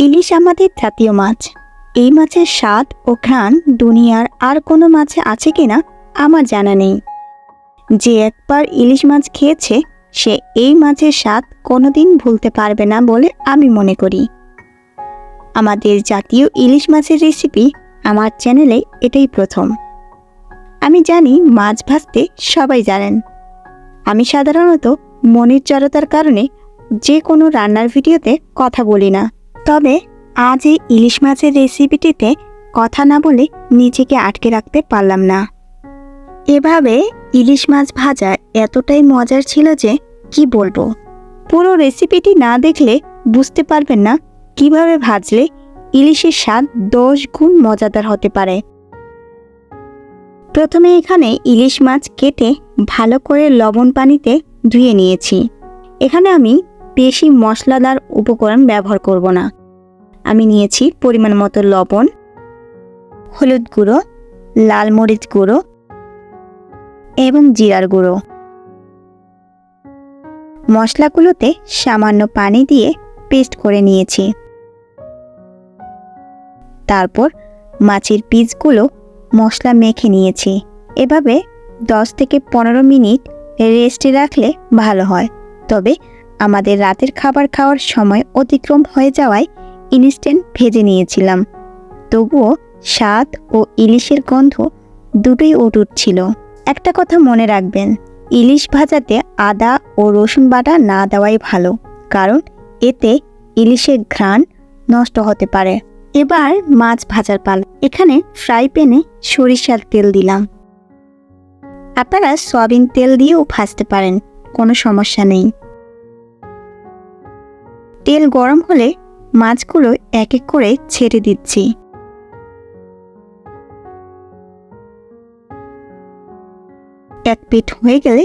ইলিশ আমাদের জাতীয় মাছ। এই মাছের স্বাদ ও ঘ্রাণ দুনিয়ার আর কোনো মাছে আছে কিনা আমার জানা নেই। যে একবার ইলিশ মাছ খেয়েছে সে এই মাছের স্বাদ কোনোদিন ভুলতে পারবে না বলে আমি মনে করি। আমাদের জাতীয় ইলিশ মাছের রেসিপি আমার চ্যানেলে এটাই প্রথম। আমি জানি মাছ ভাজতে সবাই জানেন। আমি সাধারণত মনের জড়তার কারণে যে কোনো রান্নার ভিডিওতে কথা বলি না, তবে আজ এই ইলিশ মাছের রেসিপিটিতে কথা না বলে নিজেকে আটকে রাখতে পারলাম না। এভাবে ইলিশ মাছ ভাজা এতটাই মজার ছিল যে কি বলবো। পুরো রেসিপিটি না দেখলে বুঝতে পারবেন না কিভাবে ভাজলে ইলিশের স্বাদ 10 গুণ মজাদার হতে পারে। প্রথমে এখানে ইলিশ মাছ কেটে ভালো করে লবণ পানিতে ধুয়ে নিয়েছি। এখানে আমি বেশি মশলাদার উপকরণ ব্যবহার করব না। আমি নিয়েছি পরিমাণ মতো লবণ, হলুদ গুঁড়ো, লাল মরিচ গুঁড়ো এবং জিরার গুঁড়ো। মশলাগুলোতে সামান্য পানি দিয়ে পেস্ট করে নিয়েছি। তারপর মাছের পিসগুলো মশলা মেখে নিয়েছি। এভাবে 10 থেকে 15 মিনিট রেস্টে রাখলে ভালো হয়। তবে আমাদের রাতের খাবার খাওয়ার সময় অতিক্রম হয়ে যাওয়ায় ইনস্ট্যান্ট ভেজে নিয়েছিলাম। তবুও স্বাদ ও ইলিশের গন্ধ দুটোই অটুট ছিল। একটা কথা মনে রাখবেন, ইলিশ ভাজাতে আদা ও রসুন বাটা না দেওয়াই ভালো, কারণ এতে ইলিশের ঘ্রাণ নষ্ট হতে পারে। এবার মাছ ভাজার পালা। এখানে ফ্রাই প্যানে সরিষার তেল দিলাম। আপনারা সয়াবিন তেল দিয়েও ভাজতে পারেন, কোনো সমস্যা নেই। তেল গরম হলে মাছগুলো এক এক করে ছেড়ে দিচ্ছি। এক পিঠ হয়ে গেলে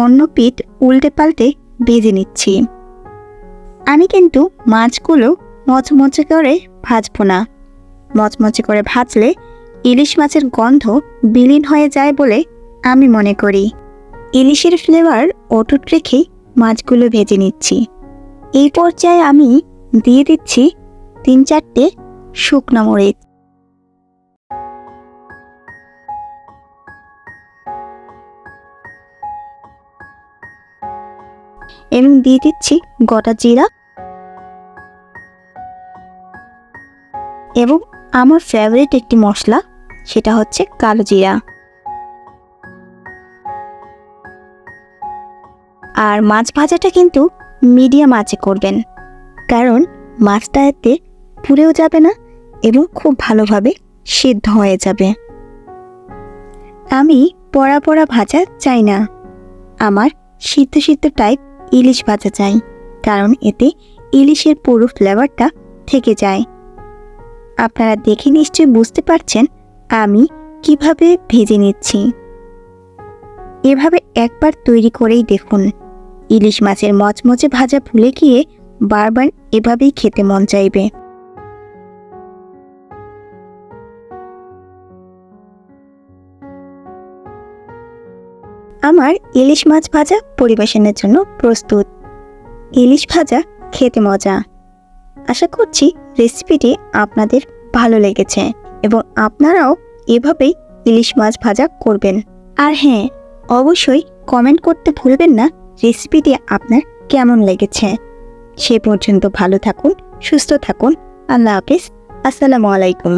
অন্য পিঠ উল্টে পাল্টে ভেজে নিচ্ছি। আমি কিন্তু মাছগুলো মচমচে করে ভাজবো না। মচমচে করে ভাজলে ইলিশ মাছের গন্ধ বিলীন হয়ে যায় বলে আমি মনে করি। ইলিশের ফ্লেভার অটুট রেখেই মাছগুলো ভেজে নিচ্ছি। এই পর্যায়ে আমি দিয়ে দিচ্ছি 3-4টে শুকনো মরিচ এবং দিয়ে দিচ্ছি গোটা জিরা এবং আমার ফেভারিট একটি মশলা, সেটা হচ্ছে কালো জিরা। আর মাছ ভাজাটা কিন্তু মিডিয়াম আঁচে করবেন, কারণ মাছটা এতে পুড়েও যাবে না এবং খুব ভালোভাবে সিদ্ধ হয়ে যাবে। আমি পোড়া পোড়া ভাজা চাই না, আমার সিদ্ধ সিদ্ধ টাইপ ইলিশ ভাজা চাই, কারণ এতে ইলিশের পুরো ফ্লেভারটা থেকে যায়। আপনারা দেখে নিশ্চয়ই বুঝতে পারছেন আমি কিভাবে ভেজে নিচ্ছি। এভাবে একবার তৈরি করেই দেখুন, ইলিশ মাছের মচমচে ভাজা ভুলে গিয়ে বারবার এভাবেই খেতে মন চাইবে। আমার ইলিশ মাছ ভাজা পরিবেশনের জন্য প্রস্তুত। ইলিশ ভাজা খেতে মজা। আশা করছি রেসিপিটি আপনাদের ভালো লেগেছে এবং আপনারাও এভাবেই ইলিশ মাছ ভাজা করবেন। আর হ্যাঁ, অবশ্যই কমেন্ট করতে ভুলবেন না রেসিপিটি আপনার কেমন লেগেছে। সে পর্যন্ত ভালো থাকুন, সুস্থ থাকুন। আল্লাহ হাফেজ। আসসালামু আলাইকুম।